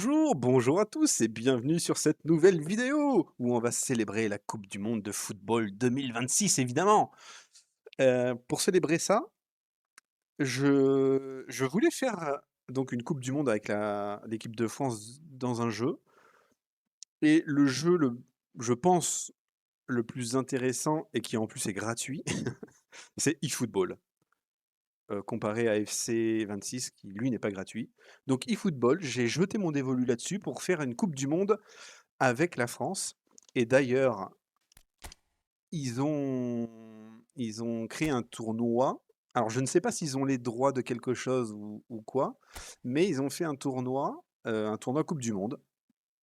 Bonjour à tous et bienvenue sur cette nouvelle vidéo où on va célébrer la Coupe du monde de football 2026 évidemment. Pour célébrer ça, je voulais faire donc une Coupe du monde avec l'équipe de France dans un jeu. Et le jeu, je pense, le plus intéressant et qui en plus est gratuit, c'est eFootball. Comparé à FC 26 qui lui n'est pas gratuit. Donc eFootball, j'ai jeté mon dévolu là-dessus pour faire une Coupe du monde avec la France. Et d'ailleurs, ils ont, ils ont créé un tournoi. Alors, je ne sais pas s'ils ont les droits de quelque chose ou quoi, mais ils ont fait un tournoi Coupe du Monde.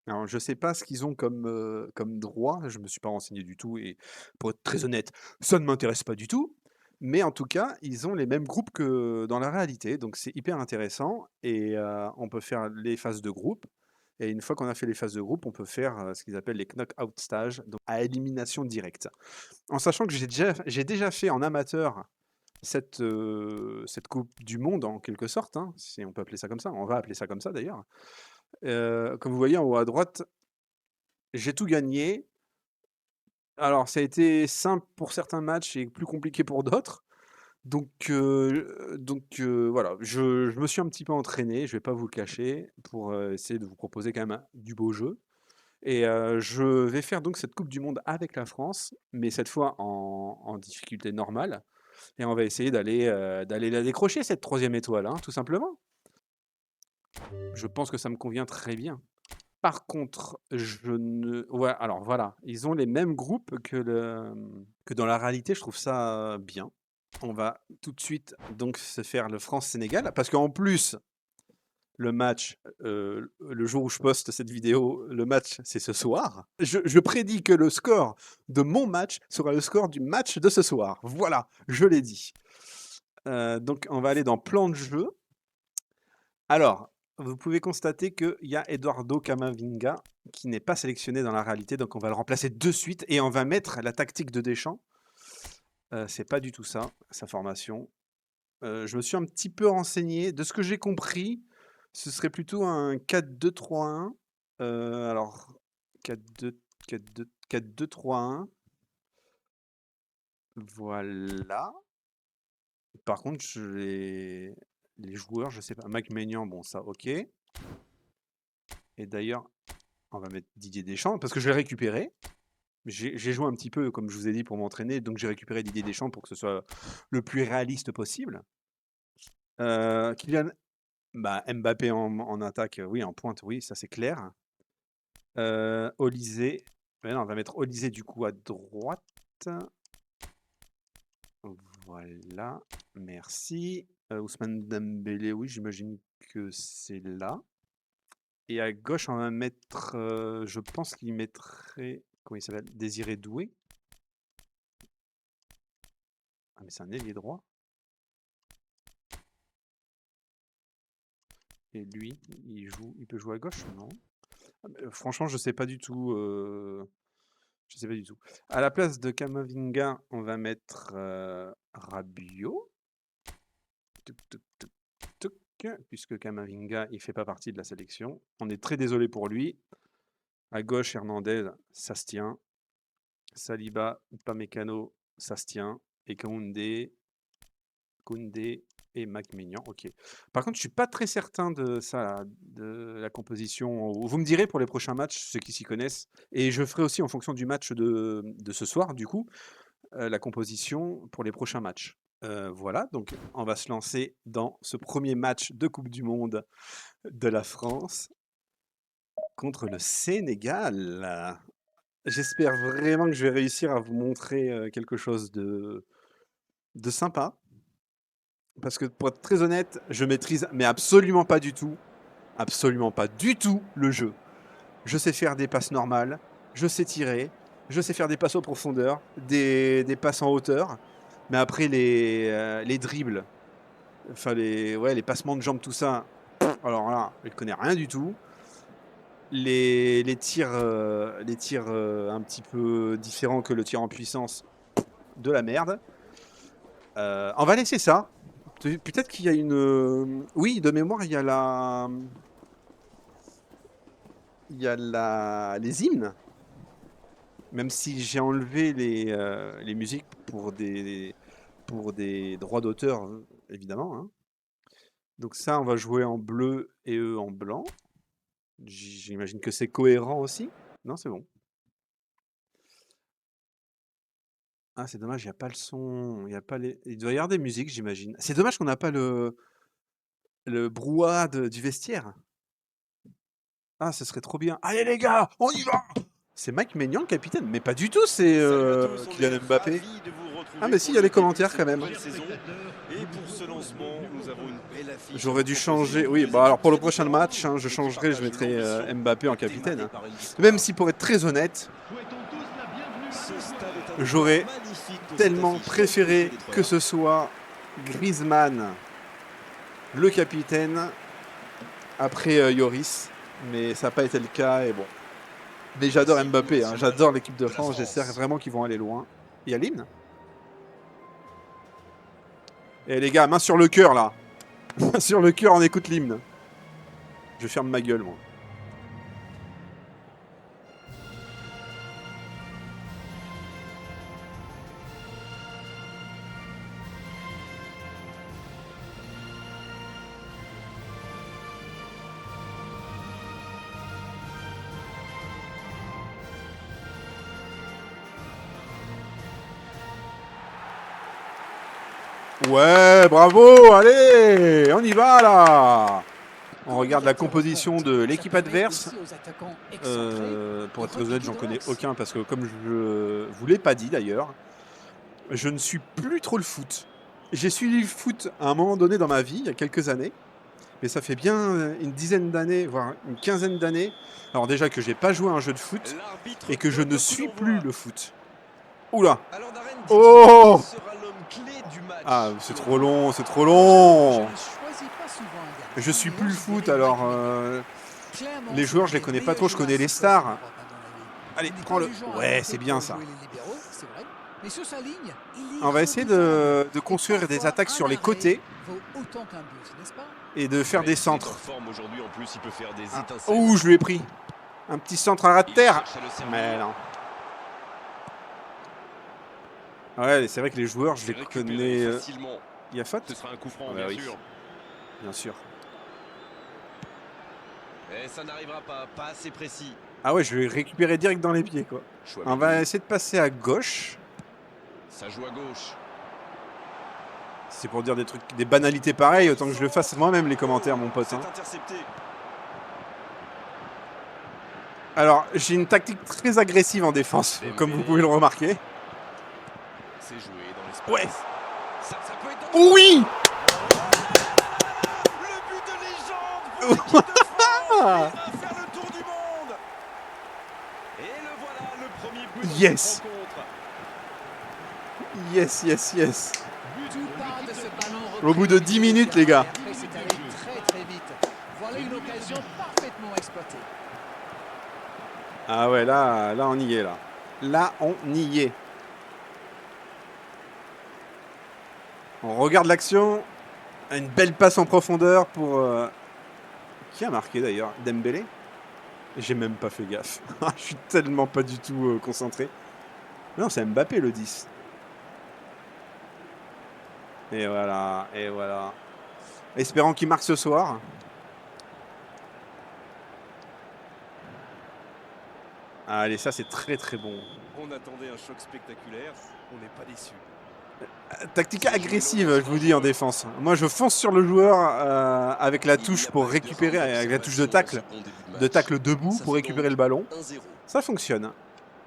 Alors, je ne sais pas ce qu'ils ont comme droit, je ne me suis pas renseigné du tout, et pour être très honnête, ça ne m'intéresse pas du tout. Mais en tout cas, ils ont les mêmes groupes que dans la réalité, donc c'est hyper intéressant, et on peut faire les phases de groupe. Et une fois qu'on a fait les phases de groupe, on peut faire ce qu'ils appellent les knock-out stages, donc à élimination directe. En sachant que j'ai déjà fait en amateur cette Coupe du Monde, en quelque sorte, hein, si on peut appeler ça comme ça, on va appeler ça comme ça d'ailleurs. Comme vous voyez en haut à droite, j'ai tout gagné. Alors, ça a été simple pour certains matchs et plus compliqué pour d'autres. Donc, voilà, je me suis un petit peu entraîné, je vais pas vous le cacher, pour essayer de vous proposer quand même du beau jeu. Et je vais faire donc cette Coupe du Monde avec la France, mais cette fois en difficulté normale. Et on va essayer d'aller la décrocher, cette troisième étoile, hein, tout simplement. Je pense que ça me convient très bien. Par contre, je ne... Ouais, alors voilà, ils ont les mêmes groupes que dans la réalité, je trouve ça bien. On va tout de suite donc se faire le France-Sénégal, parce qu'en plus, le match, le jour où je poste cette vidéo, le match, c'est ce soir. Je prédis que le score de mon match sera le score du match de ce soir. Voilà, je l'ai dit. Donc, on va aller dans plan de jeu. Alors, vous pouvez constater qu'il y a Eduardo Camavinga qui n'est pas sélectionné dans la réalité, donc on va le remplacer de suite et on va mettre la tactique de Deschamps. C'est pas du tout ça, sa formation. Je me suis un petit peu renseigné. De ce que j'ai compris, ce serait plutôt un 4-2-3-1. Alors, 4-2, 4-2, 4-2-3-1. Voilà. Par contre, les joueurs, je sais pas. Mike Maignan, bon, ça, ok. Et d'ailleurs, on va mettre Didier Deschamps parce que je l'ai récupéré. J'ai joué un petit peu, comme je vous ai dit, pour m'entraîner. Donc, j'ai récupéré Didier Deschamps pour que ce soit le plus réaliste possible. Kylian Bah, Mbappé en attaque, oui, en pointe, oui, ça c'est clair. Olysée, ouais, non, on va mettre Olysée du coup à droite. Voilà, merci. Ousmane Dembélé, oui, j'imagine que c'est là. Et à gauche, on va mettre, je pense qu'il mettrait, comment il s'appelle? Désiré Doué. Ah, mais c'est un ailier droit. Et lui, il peut jouer à gauche, non? Ah, mais, franchement, je sais pas du tout. Je sais pas du tout. À la place de Camavinga, on va mettre Rabiot. Tuc, tuc, tuc, tuc, puisque Camavinga, il fait pas partie de la sélection. On est très désolé pour lui. À gauche, Hernandez, ça se tient. Saliba, Upamecano, ça se tient. Et Koundé et Maignan, ok. Par contre, je suis pas très certain de ça, de la composition. Vous me direz pour les prochains matchs, ceux qui s'y connaissent. Et je ferai aussi en fonction du match de ce soir, du coup, la composition pour les prochains matchs. Voilà, donc on va se lancer dans ce premier match de Coupe du Monde de la France contre le Sénégal. J'espère vraiment que je vais réussir à vous montrer quelque chose de sympa. Parce que pour être très honnête, je maîtrise mais absolument pas du tout le jeu. Je sais faire des passes normales, je sais tirer, je sais faire des passes en profondeur, des passes en hauteur, mais après les dribbles, enfin les passements de jambes, tout ça, alors là, je ne connais rien du tout. Les tirs un petit peu différents que le tir en puissance, de la merde. On va laisser ça. Peut-être qu'il y a une. Oui, de mémoire, il y a il y a les hymnes, même si j'ai enlevé les musiques pour des droits d'auteur, évidemment, hein. Donc ça, on va jouer en bleu et eux en blanc. J'imagine que c'est cohérent aussi. Non, c'est bon. Ah, c'est dommage, il n'y a pas le son, il y a pas les... Il doit y avoir des musiques, j'imagine. C'est dommage qu'on n'a pas le brouhaha du vestiaire. Ah, ce serait trop bien. Allez les gars, on y va! C'est Mike Maignan le capitaine, mais pas du tout, c'est Kylian Mbappé. Ah mais si, il y a les commentaires quand même. Et pour ce lancement, nous avons une belle affiche. J'aurais dû changer. Oui, bah alors pour le prochain match, hein, je changerai, je mettrai Mbappé en capitaine. Hein. Même si pour être très honnête, j'aurais tellement préféré que ce soit Griezmann, le capitaine, après Lloris. Mais ça n'a pas été le cas et bon. Mais j'adore Mbappé, hein, j'adore l'équipe de France, j'espère vraiment qu'ils vont aller loin. Il y a l'hymne. Et les gars, main sur le cœur là. Main sur le cœur, on écoute l'hymne. Je ferme ma gueule moi. Ouais, bravo, allez, on y va là. On regarde la composition de l'équipe adverse. Pour être honnête, j'en connais aucun parce que comme je vous l'ai pas dit d'ailleurs, je ne suis plus trop le foot. J'ai suivi le foot à un moment donné dans ma vie, il y a quelques années, mais ça fait bien une dizaine d'années, voire une quinzaine d'années. Alors déjà que j'ai pas joué à un jeu de foot et que je ne suis plus le foot. Oula. Oh. Ah, c'est trop long, c'est trop long. Je suis plus le foot, alors les joueurs, je les connais pas trop, je connais les stars. Allez, prends-le. Ouais, c'est bien ça. On va essayer de construire des attaques sur les côtés et de faire des centres. Ah. Oh, je lui ai pris. Un petit centre à ras de terre. Mais non. Ouais, c'est vrai que les joueurs, je les connais. Il y a faute? Ce sera un coup franc, Ah, bien oui. sûr. Bien sûr. Et ça n'arrivera pas assez précis. Ah ouais, je vais récupérer direct dans les pieds, quoi. On va essayer de passer à gauche. Ça joue à gauche. C'est pour dire des trucs, des banalités pareilles, autant que je le fasse moi-même les commentaires, mon pote. Hein. Intercepté. Alors, j'ai une tactique très agressive en défense, comme vous pouvez le remarquer. C'est joué dans l'espace. Ouais. Ça peut être Oui. Le but de légende pour l'équipe de France. Il va faire le tour du monde. Et le voilà, le premier but de Yes. cette rencontre. Yes, yes, yes. Au bout de 10 minutes, les gars. Voilà une occasion parfaitement exploitée. Ah ouais, là, on y est, là. Là, on y est. On regarde l'action. Une belle passe en profondeur pour... Qui a marqué, d'ailleurs? Dembélé? J'ai même pas fait gaffe. Je suis tellement pas du tout concentré. Non, c'est Mbappé, le 10. Et voilà, et voilà. Espérons qu'il marque ce soir. Allez, ça c'est très très bon. On attendait un choc spectaculaire, on n'est pas déçu. Tactique agressive, je vous dis, en défense. Moi, je fonce sur le joueur avec la touche pour récupérer, avec la touche de tacle debout pour récupérer le ballon. Ça fonctionne.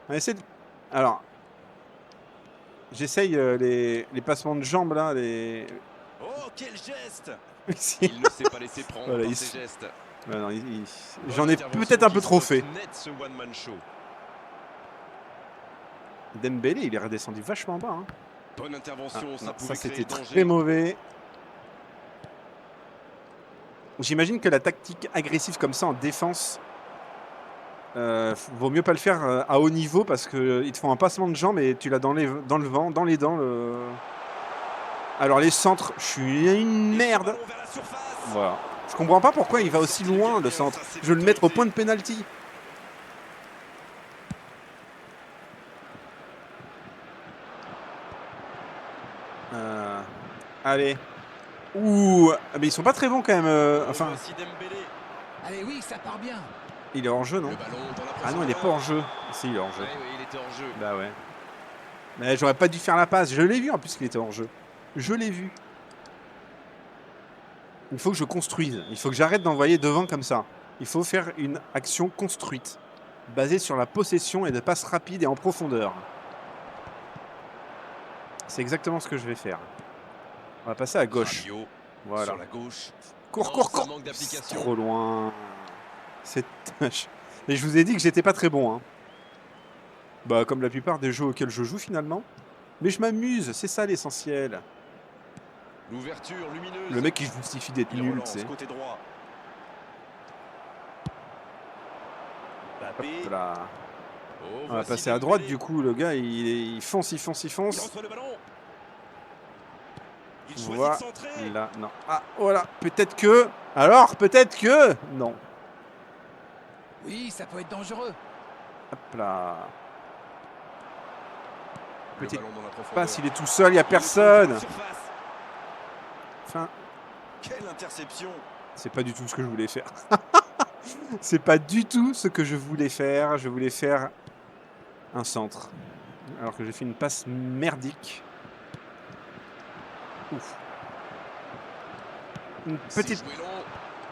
On va essayer de... Alors, j'essaye les passements de jambes là. Oh, quel geste! Ici. Il ne s'est pas laissé prendre Voilà, par ses gestes. Ouais, non, j'en ai peut-être un peu trop fait. Ce one-man show. Dembélé, il est redescendu vachement bas. Hein. Bonne intervention, Ah, ça non, pouvait ça créer c'était danger. très mauvais. J'imagine que la tactique agressive comme ça en défense, vaut mieux pas le faire à haut niveau parce qu'ils te font un passement de jambes et tu l'as dans le vent, dans les dents. Alors les centres, je suis une merde. Voilà. Je comprends pas pourquoi il va aussi loin le centre. Je veux le mettre au point de pénalty. Allez. Ouh, ah, mais ils sont pas très bons quand même. Enfin, Voici Dembélé. Allez, oui, ça part bien. il est hors jeu, non? Le ballon dans la Ah non, il est pas hors jeu. Si, il est hors jeu. Ouais, oui, il était hors jeu. Bah ouais. Mais j'aurais pas dû faire la passe. Je l'ai vu en plus qu'il était hors jeu. Je l'ai vu. Il faut que je construise. Il faut que j'arrête d'envoyer devant comme ça. Il faut faire une action construite, basée sur la possession et de passes rapides et en profondeur. C'est exactement ce que je vais faire. On va passer à gauche. Rabiot Voilà. sur la gauche. Cours, Non, cours, ça cours. manque C'est d'application. trop loin. C'est dommage. Et je vous ai dit que j'étais pas très bon. Hein. Bah, comme la plupart des jeux auxquels je joue finalement. Mais je m'amuse, c'est ça l'essentiel. L'ouverture lumineuse. Le mec il justifie d'être Il nul, tu relance sais. côté droit. Hop Mbappé. là. Oh, On va voici passer à droite, Dembélé. du coup, le gars il fonce, il fonce, il Il fonce. reçoit le ballon. Il choisit Voilà. de centrer. Là, non. Ah, voilà. Peut-être que. Alors, peut-être que. Non. Oui, ça peut être dangereux. Hop là. Le Petite ballon dans la profondeur. passe, il est tout seul, il n'y a Il le personne. contrôle surface. Enfin, Quelle interception. c'est pas du tout ce que je voulais faire. C'est pas du tout ce que je voulais faire. Je voulais faire un centre. Alors que j'ai fait une passe merdique. Ouf. Une C'est petite. joué long.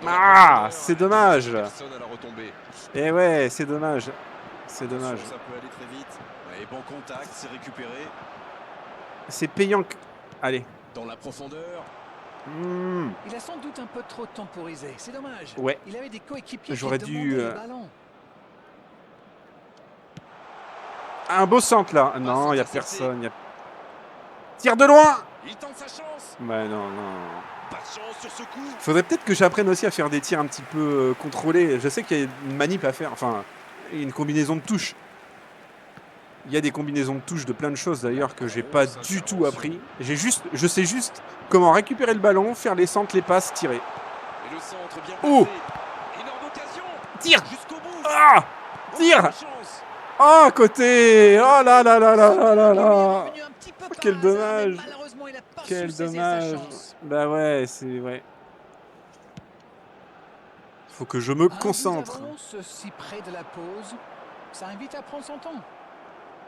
Dans la Ah, profondeur, c'est dommage. Personne à la retombée. Eh ouais, c'est dommage. C'est dommage. Attention, ça peut aller très vite. Ouais, bon contact, c'est récupéré. C'est payant. Allez. Dans la profondeur. Il a sans doute un peu trop temporisé. C'est dommage. Ouais. Il avait des coéquipiers J'aurais qui dû, demandaient le ballon. Un beau centre là. Non, il n'y a intercepté. personne. Tire de loin. Il tente sa chance. Ouais, non, non. Pas de chance sur ce coup. Faudrait peut-être que j'apprenne aussi à faire des tirs un petit peu contrôlés. Je sais qu'il y a une manip à faire. Enfin, une combinaison de touches. Il y a des combinaisons de touches de plein de choses d'ailleurs que j'ai pas du tout appris. Je sais juste comment récupérer le ballon, faire les centres, les passes, tirer. Et le centre bien Oh. placé. Énorme occasion. Tire. Jusqu'au bout. Ah, tire. Aucune chance. Oh, côté. Oh là là là là là là Il lui est là. revenu un petit peu par Quel hasard, mais dommage. malheureusement, il a pas su Quel saisir dommage. sa chance. Bah ouais, c'est ouais. Faut que je me Un but concentre. d'avance, si près de la pause, ça invite à prendre son temps.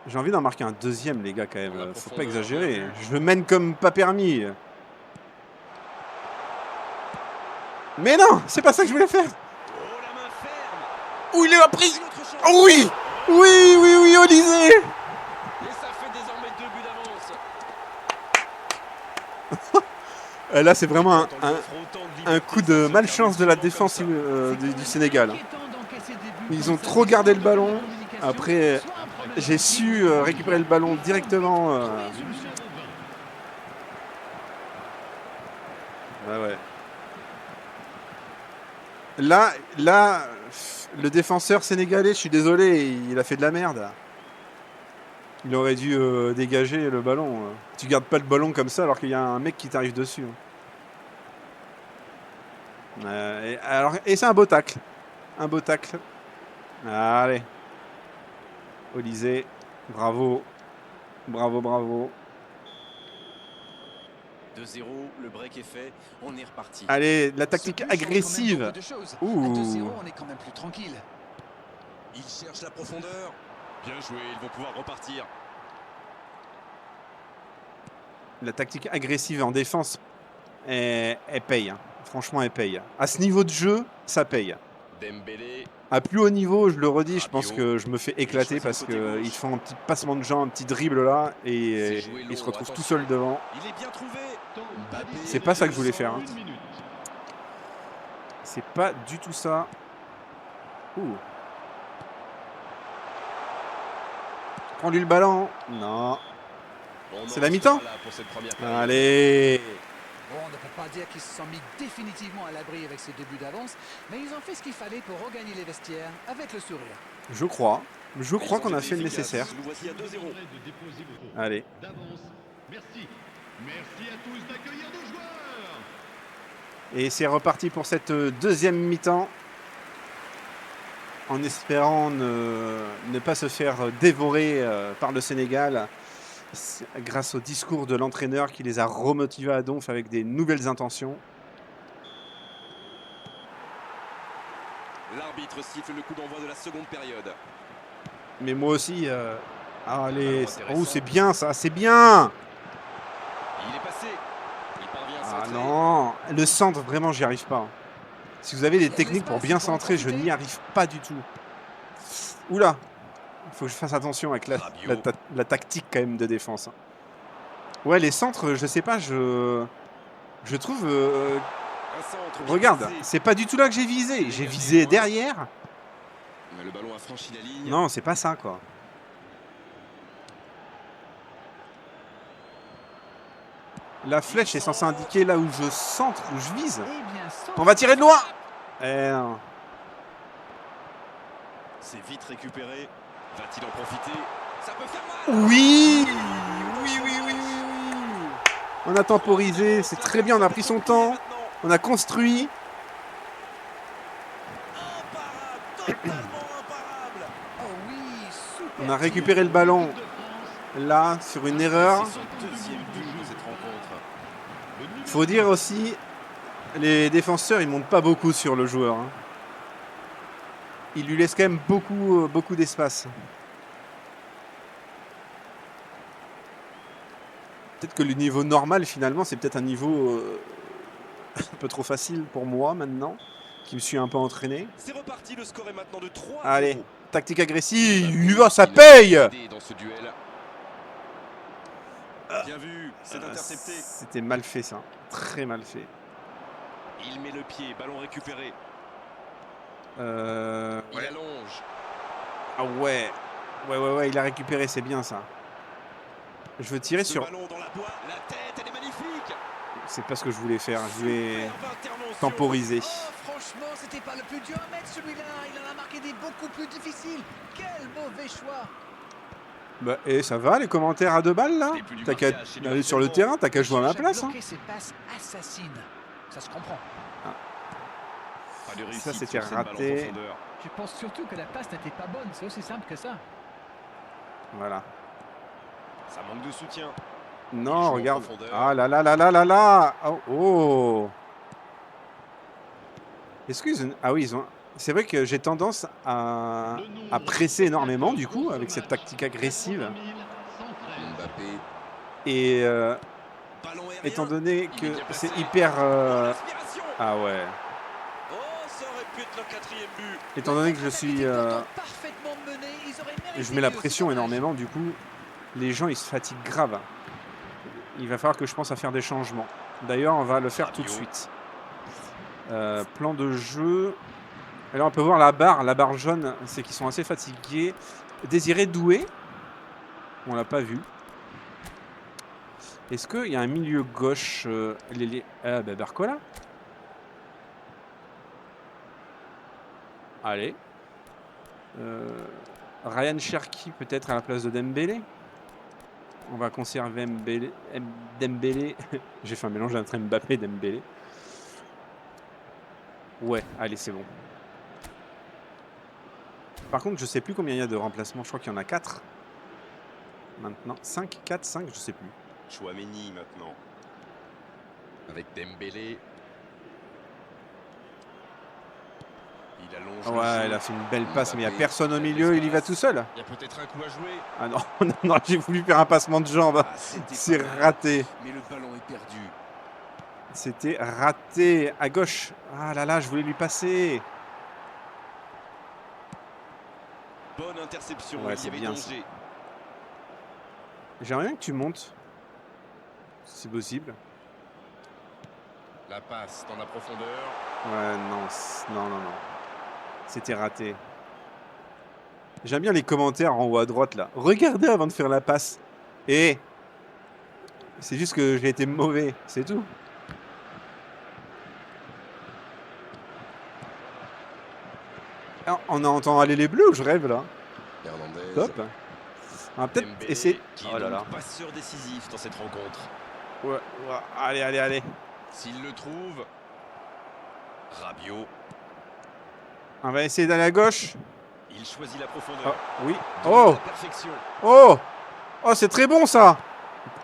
J'ai envie d'en marquer un deuxième, les gars, quand Dans la même. Faut pas profondeur, exagérer. bien vu. Je mène comme pas permis. Mais non, c'est pas ça que je voulais faire. Oh, la main ferme. Où il l'a pris. Une autre chance. Oh oui. Oui, oui, oui, Olysée. Et ça fait désormais 2 buts d'avance. Là, c'est vraiment Quand on lui offre autant de un liberté, coup ça de se malchance de la termine souvent défense comme ça. du Sénégal. Ils ont trop gardé le ballon. Après, j'ai su récupérer le ballon directement. Ouais, ouais. Là, le défenseur sénégalais, je suis désolé, il a fait de la merde. Il aurait dû dégager le ballon. Tu gardes pas le ballon comme ça alors qu'il y a un mec qui t'arrive dessus. Et c'est un beau tacle. Un beau tacle. Allez. Olysée. Bravo. Bravo, bravo. 2-0, le break est fait, on est reparti. Allez, la Ce tactique but change quand même agressive. beaucoup de choses. Ouh. À 2-0, on est quand même plus tranquille. Il cherche la profondeur. Bien joué, ils vont pouvoir repartir. La tactique agressive en défense, elle paye. Hein. Franchement, elle paye. À ce niveau de jeu, ça paye. Dembélé, À plus haut niveau, je le redis, je pense Rabiot. que je me fais éclater choisit parce le côté gauche. qu'ils font un petit passement de jambes, un petit dribble là, et C'est joué ils se long, retrouvent tout attention. seuls devant. il est bien trouvé. Mbappé, C'est pas ça que je voulais le faire. Hein. centre. C'est pas du tout ça. Ouh. Prends-lui le ballon. Non. On C'est en la mi-temps. sera là pour cette première période. Allez. Bon, on ne peut pas dire qu'ils se sont mis définitivement à l'abri avec ces 2 buts d'avance, mais ils ont fait ce qu'il fallait pour regagner les vestiaires avec le sourire. Je crois. Je crois Ils qu'on ont a été fait le efficaces. nécessaire. Nous voici à 2-0. Allez. D'avance. Merci. Merci à tous d'accueillir nos joueurs. Et c'est reparti pour cette deuxième mi-temps. En espérant ne pas se faire dévorer par le Sénégal. C'est grâce au discours de l'entraîneur qui les a remotivés à donf avec des nouvelles intentions. L'arbitre siffle le coup d'envoi de la seconde période. Mais moi aussi... allez, Ballon oh, intéressant. c'est bien ça, c'est bien! Il est passé. Il parvient à Ah centrer. non, le centre, vraiment, j'y arrive pas. Si vous avez des Il y a de techniques pour l'espace, bien il faut en centrer, je profiter. n'y arrive pas du tout. Oula! Il faut que je fasse attention avec Rabiot. la tactique quand même de défense. Ouais, les centres, je sais pas, je trouve... Un centre bien regarde, placé. c'est pas du tout là que j'ai visé. J'ai visé derrière. Mais le ballon a franchi la ligne. Non, c'est pas ça, quoi. La flèche est censée indiquer là où je centre, où je vise. Eh bien, sans On va tirer de loin! Eh non. C'est vite récupéré. Va-t-il en profiter? Ça peut faire mal. Oui! Oui, oui, oui, oui, oui! On a temporisé, c'est très bien, on a pris son temps. On a construit. Imparable, totalement imparable. Oh oui, super. On a récupéré le ballon là sur une erreur. C'est son deuxième but de cette rencontre. Faut dire aussi, les défenseurs ils montent pas beaucoup sur le joueur. Hein. Ils lui laissent quand même beaucoup d'espace. Peut-être que le niveau normal finalement c'est peut-être un niveau un peu trop facile pour moi maintenant, qui me suis un peu entraîné. C'est reparti, le score est maintenant de 3-0. Allez, tactique agressive, ça paye! Dans ce duel. Bien vu, c'est intercepté. C'était mal fait ça, très mal fait. Il met le pied, ballon récupéré. Il Ouais. allonge. Ah ouais. Ouais, il a récupéré, c'est bien ça. Je veux tirer Ce sur... ballon dans la boîte, la tête, elle est magnifique. C'est pas ce que je voulais faire, je voulais Superbe intervention. temporiser. Oh, franchement, c'était pas le plus dur à mettre celui-là. Il en a marqué des beaucoup plus difficiles. Quel mauvais choix. Bah, et ça va les commentaires à 2 balles là? C'était plus du T'as qu'à marquage, c'est du aller sur le harcèlement. terrain, t'as qu'à jouer à ma Cherche place. Hein. bloquer ses passes assassines. Ça se comprend. Pas de réussite Ça, c'était sur cette balle en raté. profondeur. Je pense surtout que la passe n'était pas bonne. C'est aussi simple que ça. Voilà. Ça manque de soutien. Non, joue en regarde. profondeur. Ah là là là là là là. Oh, oh. Est-ce qu'ils ont... Ah oui, ils ont... C'est vrai que j'ai tendance à presser énormément du coup avec cette tactique agressive. Mbappé. Et Ballon aérien. étant donné Il que est bien placé. c'est hyper... Oh, l'aspiration. Ah ouais. Oh, ça aurait pu être leur quatrième but. Étant donné que je suis... Parfaitement mené. Ils auraient mérité je mets la mieux, pression c'est dommage. énormément, du coup, les gens ils se fatiguent grave. Il va falloir que je pense à faire des changements. D'ailleurs, on va le faire tout de Rabiot. suite. Plan de jeu. Et là, on peut voir la barre jaune, c'est qu'ils sont assez fatigués. Désiré Doué, on l'a pas vu. Est-ce qu'il y a un milieu gauche Barcola. Allez. Ryan Cherki peut-être à la place de Dembélé. On va conserver Dembélé. J'ai fait un mélange entre Mbappé et Dembélé. Ouais, allez, c'est bon. Par contre, je sais plus combien il y a de remplacements. Je crois qu'il y en a 4. Maintenant, 5, 4, 5, je sais plus. Chouameni maintenant. Avec Dembélé. Il allonge. Ouais, il a fait une belle passe, mais il n'y a personne au milieu. Il y va tout seul. Il y a peut-être un coup à jouer. Ah non, non, j'ai voulu faire un passement de jambe. Ah, c'était C'est pas mal, raté. Mais le ballon est perdu. C'était raté. À gauche. Ah là là, je voulais lui passer. Bonne interception. Ouais, Il y c'est avait bien, ça. danger. J'aimerais bien que tu montes. Si c'est possible. La passe dans la profondeur. Ouais, non. C'était raté. J'aime bien les commentaires en haut à droite là. Regardez avant de faire la passe. Et c'est juste que j'ai été mauvais, c'est tout. Alors, on entend aller les bleus ou je rêve là? Hernandez. Top. On va peut-être Dembélé, essayer. qui Oh est là là. donc passeur décisif dans cette rencontre. Ouais. Allez. S'il le trouve. Rabiot. On va essayer d'aller à gauche. Il choisit la profondeur. Oh, oui. Dans Oh. la perfection. Oh. Oh, c'est très bon ça.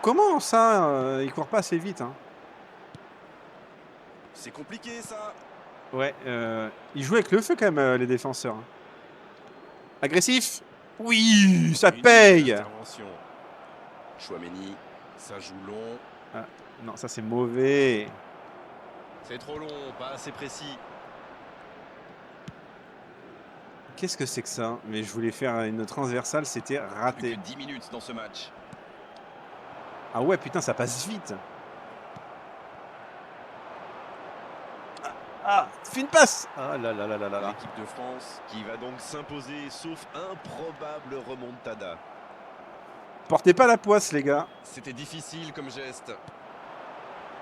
Comment ça il court pas assez vite hein. C'est compliqué ça. Ouais, ils jouent avec le feu quand même, les défenseurs. Hein. Agressif. Oui, ça Une paye. intervention. Chouameni, ça joue long. Ah, non, ça c'est mauvais. C'est trop long, pas assez précis. Qu'est-ce que c'est que ça? Mais je voulais faire une transversale, c'était Plus raté. que 10 minutes dans ce match. Ah ouais, putain, ça passe vite. Ah, fais une passe. Ah là là là là là là. L'équipe de France qui va donc s'imposer, sauf improbable remontada. Portez pas la poisse, les gars. C'était difficile comme geste.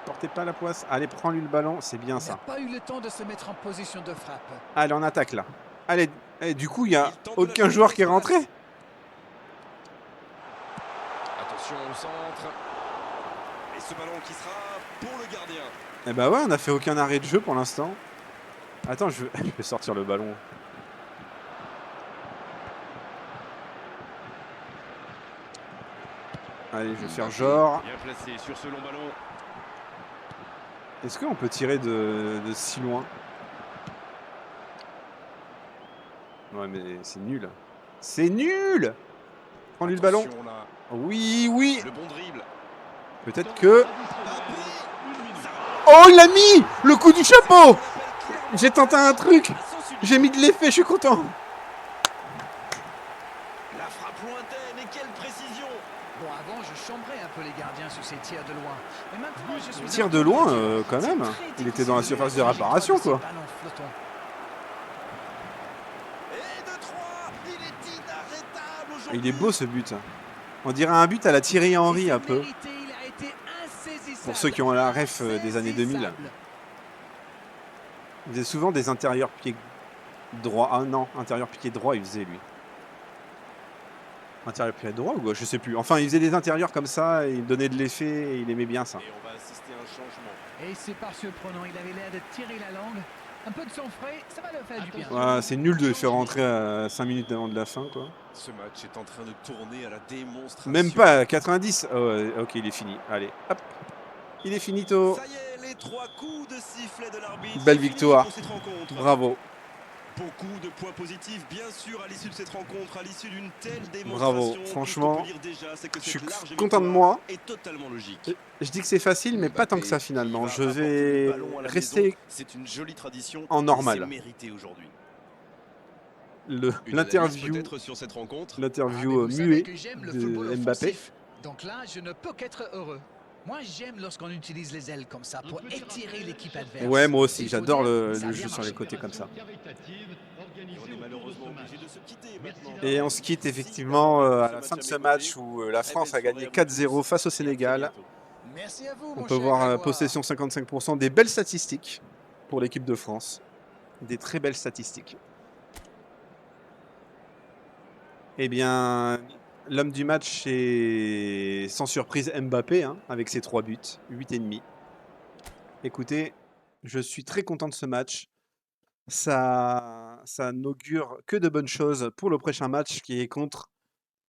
Portez pas la poisse. Allez, prends-lui le ballon, c'est bien Il n'a ça. pas eu le temps de se mettre en position de frappe. Allez, on attaque là. Allez, du coup, il n'y a Il tente de aucun la joueur qui est espace. rentré. Attention au centre. Et ce ballon qui sera pour le gardien. Eh bah ouais, on n'a fait aucun arrêt de jeu pour l'instant. Attends, je vais sortir le ballon. Allez, je vais faire genre. Bien placé sur ce long ballon. Est-ce qu'on peut tirer de si loin? Ouais, mais c'est nul. C'est nul! Prends-lui le ballon. Attention, là. Oui, oui. Le bon dribble. Peut-être que... Additionnel, 1 minute. Oh, il l'a mis! Le coup du chapeau! J'ai tenté un truc. À sens unique. J'ai mis de l'effet, je suis content. La frappe lointaine et quelle précision. Bon, avant, je chambrais un peu les gardiens sur ces tirs de loin. Mais maintenant, je suis Tir un de peu loin, vigilant. quand C'est même. très Il était dans la difficile surface de faire réparation, ces quoi. ballons flottants. Et de 3. Il est inarrêtable aujourd'hui. Il est beau ce but. On dirait un but à la Thierry Henry Et un c'est peu. mérité, il a été insaisissable. Pour ceux qui ont la ref des années 2000. Insaisissable. Il faisait souvent des intérieurs pieds droit. Ah non, intérieur pied droit, il faisait lui. Intérieur pied droit ou gauche, je sais plus. Enfin, il faisait des intérieurs comme ça, et il donnait de l'effet et il aimait bien ça. Et on va assister à un changement. Et c'est pas surprenant, il avait l'air de tirer la langue. Un peu de sang frais, ça va le faire du bien. Ouais, c'est nul de les faire rentrer à 5 minutes avant de la fin, quoi. Ce match est en train de tourner à la démonstration. Même pas à 90. Oh, ouais, ok, il est fini. Allez, hop. Il est finito. Ça y est, les 3 coups de sifflet de l'arbitre. Belle C'est fini victoire. pour cette rencontre. Bravo. Beaucoup de points positifs, bien sûr, à l'issue de cette rencontre, à l'issue d'une telle démonstration. Bravo. Tout ce Franchement, qu'on peut dire déjà, c'est que je suis cette large content de victoire moi. est totalement logique. Je dis que c'est facile, mais pas tant que ça Mbappé, finalement. qui Je va rapporter le vais ballon à la rester maison, c'est une jolie tradition en et normal. c'est mérité aujourd'hui. Une analyse L'interview peut-être sur cette rencontre. Ah, mais l'interview vous savez muet que j'aime le de football Mbappé. offensif. Donc là, je ne peux qu'être heureux. Moi, j'aime lorsqu'on utilise les ailes comme ça pour étirer l'équipe adverse. Ouais, moi Et aussi, il faut j'adore dire, ça a le bien jeu sur les marché. côtés comme ça. Et on est malheureusement obligé de se quitter maintenant. Et on se quitte effectivement à la fin de ce match où la France a gagné 4-0 face au Sénégal. Merci à vous, On mon peut cher voir Grégoire. possession 55%, des belles statistiques pour l'équipe de France. Des très belles statistiques. Eh bien, l'homme du match est sans surprise Mbappé, hein, avec ses 3 buts, 8,5. Écoutez, je suis très content de ce match. Ça n'augure que de bonnes choses pour le prochain match qui est contre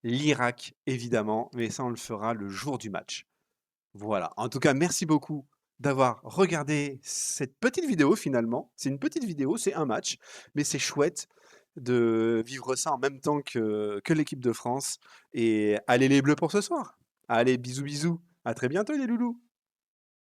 l'Irak, évidemment. Mais ça, on le fera le jour du match. Voilà. En tout cas, merci beaucoup d'avoir regardé cette petite vidéo finalement. C'est une petite vidéo, c'est un match, mais c'est chouette de vivre ça en même temps que l'équipe de France. Et allez les Bleus pour ce soir. Allez, bisous bisous. À très bientôt les loulous.